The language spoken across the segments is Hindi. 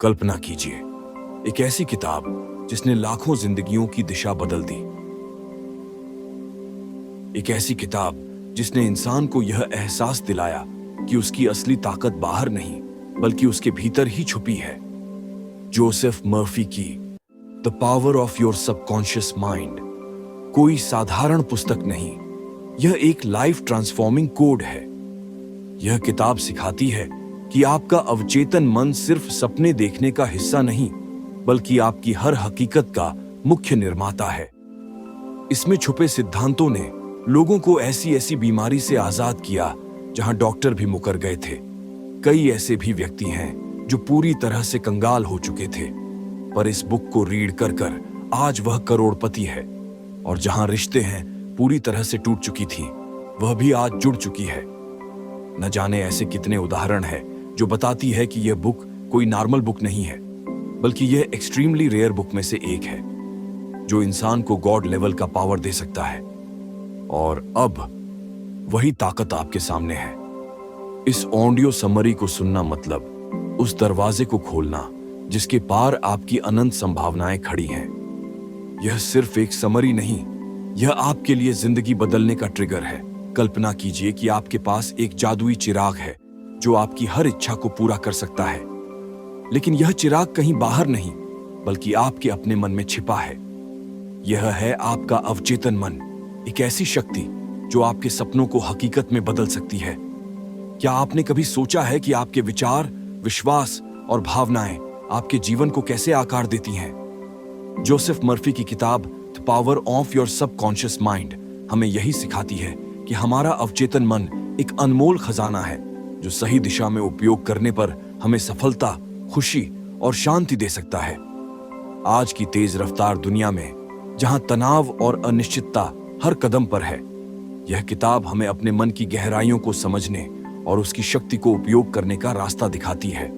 कल्पना कीजिए, एक ऐसी किताब जिसने लाखों जिंदगियों की दिशा बदल दी। एक ऐसी किताब जिसने इंसान को यह एहसास दिलाया कि उसकी असली ताकत बाहर नहीं बल्कि उसके भीतर ही छुपी है। जोसेफ मर्फी की the power of your subconscious mind कोई साधारण पुस्तक नहीं, यह एक लाइफ ट्रांसफॉर्मिंग कोड है। यह किताब सिखाती है कि आपका अवचेतन मन सिर्फ सपने देखने का हिस्सा नहीं बल्कि आपकी हर हकीकत का मुख्य निर्माता है। इसमें छुपे सिद्धांतों ने लोगों को ऐसी ऐसी बीमारी से आजाद किया जहां डॉक्टर भी मुकर गए थे। कई ऐसे भी व्यक्ति हैं जो पूरी तरह से कंगाल हो चुके थे, पर इस बुक को रीड कर कर आज वह करोड़पति है। और जहां रिश्ते हैं पूरी तरह से टूट चुकी थी, वह भी आज जुड़ चुकी है। न जाने ऐसे कितने उदाहरण हैं जो बताती है कि यह बुक कोई नॉर्मल बुक नहीं है, बल्कि यह एक्सट्रीमली रेयर बुक में से एक है जो इंसान को गॉड लेवल का पावर दे सकता है। और अब वही ताकत आपके सामने है। इस ऑडियो समरी को सुनना मतलब उस दरवाजे को खोलना जिसके पार आपकी अनंत संभावनाएं खड़ी हैं। यह सिर्फ एक समरी नहीं, यह आपके लिए जिंदगी बदलने का ट्रिगर है। कल्पना कीजिए कि आपके पास एक जादुई चिराग है जो आपकी हर इच्छा को पूरा कर सकता है। लेकिन यह चिराग कहीं बाहर नहीं बल्कि आपके अपने मन में छिपा है। यह है आपका अवचेतन मन, एक ऐसी शक्ति जो आपके सपनों को हकीकत में बदल सकती है। क्या आपने कभी सोचा है कि आपके विचार, विश्वास और भावनाएं आपके जीवन को कैसे आकार देती हैं? जोसेफ मर्फी की किताब the power of your subconscious mind हमें यही सिखाती है कि हमारा अवचेतन मन एक अनमोल खजाना है जो सही दिशा में उपयोग करने पर हमें सफलता, खुशी और शांति दे सकता है। आज की तेज रफ्तार दुनिया में जहां तनाव और अनिश्चितता हर कदम पर है, यह किताब हमें अपने मन की गहराइयों को समझने और उसकी शक्ति को उपयोग करने का रास्ता दिखाती है।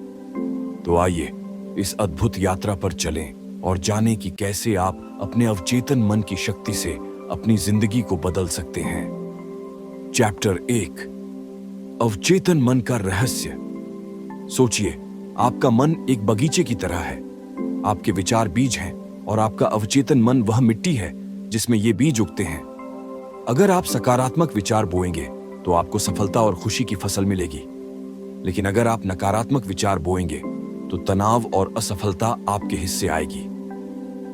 तो आइए इस अद्भुत यात्रा पर चलें और जानें कि कैसे आप अपने अवचेतन मन की शक्ति से अपनी जिंदगी को बदल सकते हैं। चैप्टर 1, अवचेतन मन का रहस्य। सोचिए, आपका मन एक बगीचे की तरह है। आपके विचार बीज हैं और आपका अवचेतन मन वह मिट्टी है जिसमें ये बीज उगते हैं। अगर आप सकारात्मक विचार बोएंगे तो आपको सफलता और खुशी की फसल मिलेगी। लेकिन अगर आप नकारात्मक विचार बोएंगे तो तनाव और असफलता आपके हिस्से आएगी।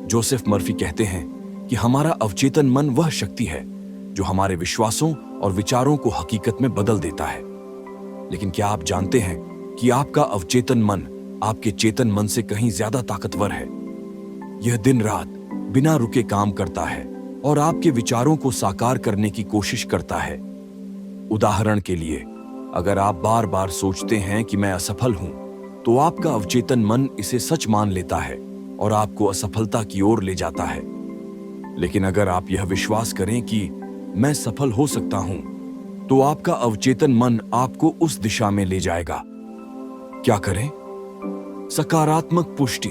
जोसेफ मर्फी कहते हैं कि हमारा अवचेतन मन वह शक्ति है जो हमारे विश्वासों और विचारों को हकीकत में बदल देता है। लेकिन क्या आप जानते हैं कि आपका अवचेतन मन आपके चेतन मन से कहीं ज्यादा ताकतवर है? यह दिन रात बिना रुके काम करता है और आपके विचारों को साकार करने की कोशिश करता है। उदाहरण के लिए, अगर आप बार बार सोचते हैं कि मैं असफल हूं, तो आपका अवचेतन मन इसे सच मान लेता है और आपको असफलता की ओर ले जाता है। लेकिन अगर आप यह विश्वास करें कि मैं सफल हो सकता हूं, तो आपका अवचेतन मन आपको उस दिशा में ले जाएगा। क्या करें? सकारात्मक पुष्टि,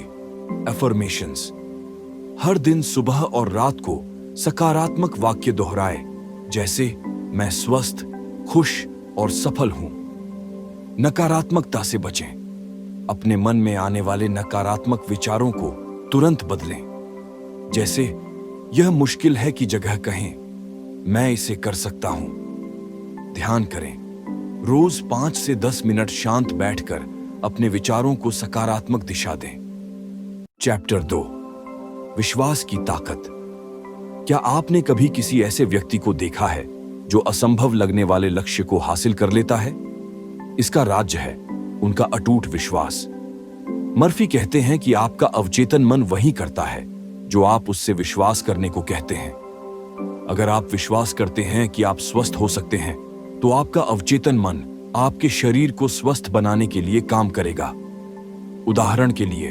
एफर्मेशंस। हर दिन सुबह और रात को सकारात्मक वाक्य दोहराए, जैसे मैं स्वस्थ, खुश और सफल हूं। नकारात्मकता से बचें। अपने मन में आने वाले नकारात्मक विचारों को तुरंत बदलें, जैसे यह मुश्किल है की जगह कहें मैं इसे कर सकता हूं। ध्यान करें। रोज 5 से 10 मिनट शांत बैठकर अपने विचारों को सकारात्मक दिशा दें। चैप्टर 2, विश्वास की ताकत। क्या आपने कभी किसी ऐसे व्यक्ति को देखा है जो असंभव लगने वाले लक्ष्य को हासिल कर लेता है? इसका राज्य है उनका अटूट विश्वास। मर्फी कहते हैं कि आपका अवचेतन मन वही करता है जो आप उससे विश्वास करने को कहते हैं। अगर आप विश्वास करते हैं कि आप स्वस्थ हो सकते हैं, तो आपका अवचेतन मन आपके शरीर को स्वस्थ बनाने के लिए काम करेगा। उदाहरण के लिए,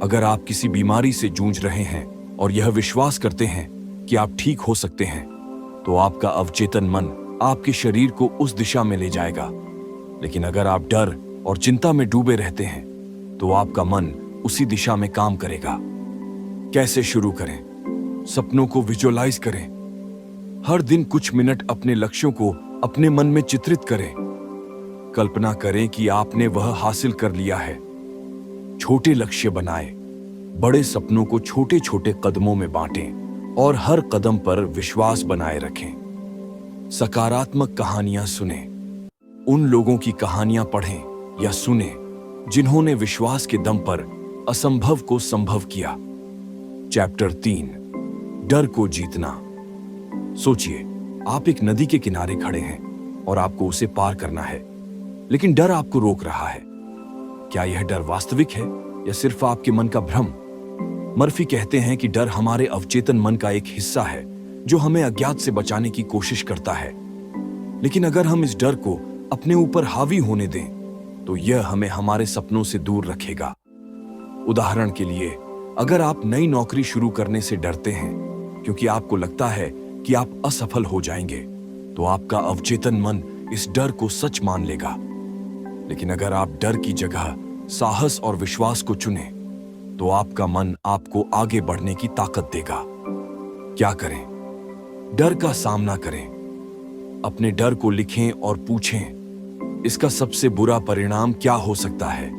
अगर आप किसी बीमारी से जूझ रहे हैं और यह विश्वास करते हैं कि आप ठीक हो सकते हैं, तो आपका अवचेतन मन आपके शरीर को उस दिशा में ले जाएगा। लेकिन अगर आप डर और चिंता में डूबे रहते हैं, तो आपका मन उसी दिशा में काम करेगा। कैसे शुरू करें? सपनों को विजुअलाइज करें। हर दिन कुछ मिनट अपने लक्ष्यों को अपने मन में चित्रित करें। कल्पना करें कि आपने वह हासिल कर लिया है। छोटे लक्ष्य बनाएं, बड़े सपनों को छोटे छोटे कदमों में बांटें और हर कदम पर विश्वास बनाए रखें। सकारात्मक कहानियां सुने, उन लोगों की कहानियां पढ़ें या सुने जिन्होंने विश्वास के दम पर असंभव को संभव किया। चैप्टर 3, डर को जीतना। सोचिए, आप एक नदी के किनारे खड़े हैं और आपको उसे पार करना है, लेकिन डर आपको रोक रहा है। क्या यह डर वास्तविक है या सिर्फ आपके मन का भ्रम? मर्फी कहते हैं कि डर हमारे अवचेतन मन का एक हिस्सा है जो हमें अज्ञात से बचाने की कोशिश करता है। लेकिन अगर हम इस डर को अपने ऊपर हावी होने दें तो यह हमें हमारे सपनों से दूर रखेगा। उदाहरण के लिए, अगर आप नई नौकरी शुरू करने से डरते हैं क्योंकि आपको लगता है कि आप असफल हो जाएंगे, तो आपका अवचेतन मन इस डर को सच मान लेगा। लेकिन अगर आप डर की जगह साहस और विश्वास को चुनें, तो आपका मन आपको आगे बढ़ने की ताकत देगा। क्या करें? डर का सामना करें। अपने डर को लिखें और पूछें, इसका सबसे बुरा परिणाम क्या हो सकता है?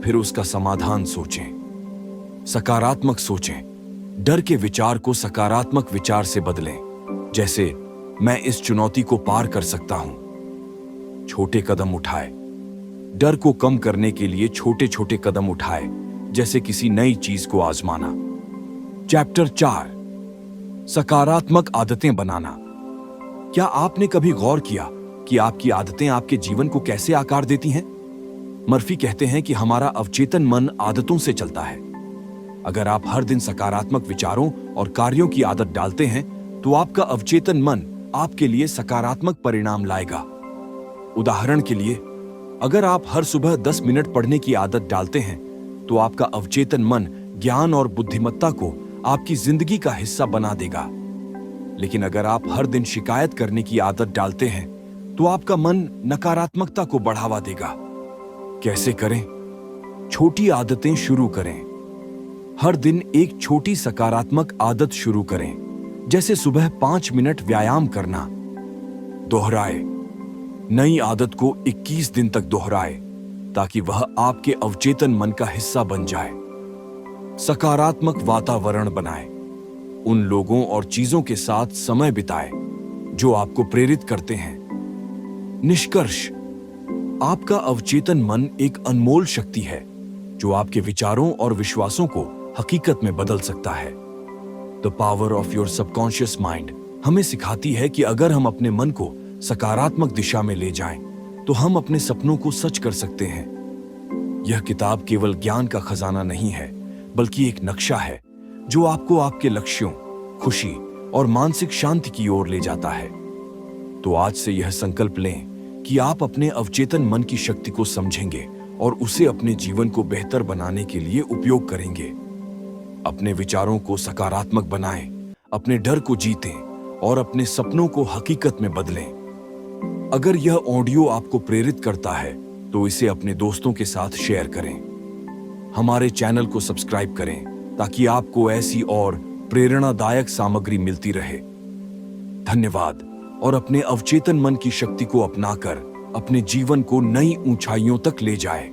फिर उसका समाधान सोचें। सकारात्मक सोचें। डर के विचार को सकारात्मक विचार से बदलें, जैसे मैं इस चुनौती को पार कर सकता हूं। छोटे कदम उठाएं। डर को कम करने के लिए छोटे छोटे कदम उठाएं, जैसे किसी नई चीज को आजमाना। चैप्टर 4, सकारात्मक आदतें बनाना। क्या आपने कभी गौर किया कि आपकी आदतें आपके जीवन को कैसे आकार देती हैं? मर्फी कहते हैं कि हमारा अवचेतन मन आदतों से चलता है। अगर आप हर दिन सकारात्मक विचारों और कार्यों की आदत डालते हैं, तो आपका अवचेतन मन आपके लिए सकारात्मक परिणाम लाएगा। उदाहरण के लिए, अगर आप हर सुबह 10 मिनट पढ़ने की आदत डालते हैं, तो आपका अवचेतन मन ज्ञान और बुद्धिमत्ता को आपकी जिंदगी का हिस्सा बना देगा। लेकिन अगर आप हर दिन शिकायत करने की आदत डालते हैं, तो आपका मन नकारात्मकता को बढ़ावा देगा। कैसे करें? छोटी आदतें शुरू करें। हर दिन एक छोटी सकारात्मक आदत शुरू करें, जैसे सुबह 5 मिनट व्यायाम करना। दोहराए। नई आदत को 21 दिन तक दोहराए, ताकि वह आपके अवचेतन मन का हिस्सा बन जाए। सकारात्मक वातावरण बनाएं। उन लोगों और चीजों के साथ समय बिताएं जो आपको प्रेरित करते हैं। निष्कर्ष, आपका अवचेतन मन एक अनमोल शक्ति है जो आपके विचारों और विश्वासों को हकीकत में बदल सकता है। The power of your subconscious mind हमें सिखाती है कि अगर हम अपने मन को सकारात्मक दिशा में ले जाएं, तो हम अपने सपनों को सच कर सकते हैं। यह किताब केवल ज्ञान का खजाना नहीं है, बल्कि एक नक्शा है जो आपको आपके लक्ष्यों, खुशी और मानसिक शांति की ओर ले जाता है। तो आज से यह संकल्प लें कि आप अपने अवचेतन मन की शक्ति को समझेंगे और उसे अपने जीवन को बेहतर बनाने के लिए उपयोग करेंगे। अपने विचारों को सकारात्मक बनाएं, अपने डर को जीतें और अपने सपनों को हकीकत में बदलें। अगर यह ऑडियो आपको प्रेरित करता है, तो इसे अपने दोस्तों के साथ शेयर करें। हमारे चैनल को सब्सक्राइब करें ताकि आपको ऐसी और प्रेरणादायक सामग्री मिलती रहे। धन्यवाद, और अपने अवचेतन मन की शक्ति को अपनाकर अपने जीवन को नई ऊंचाइयों तक ले जाएं।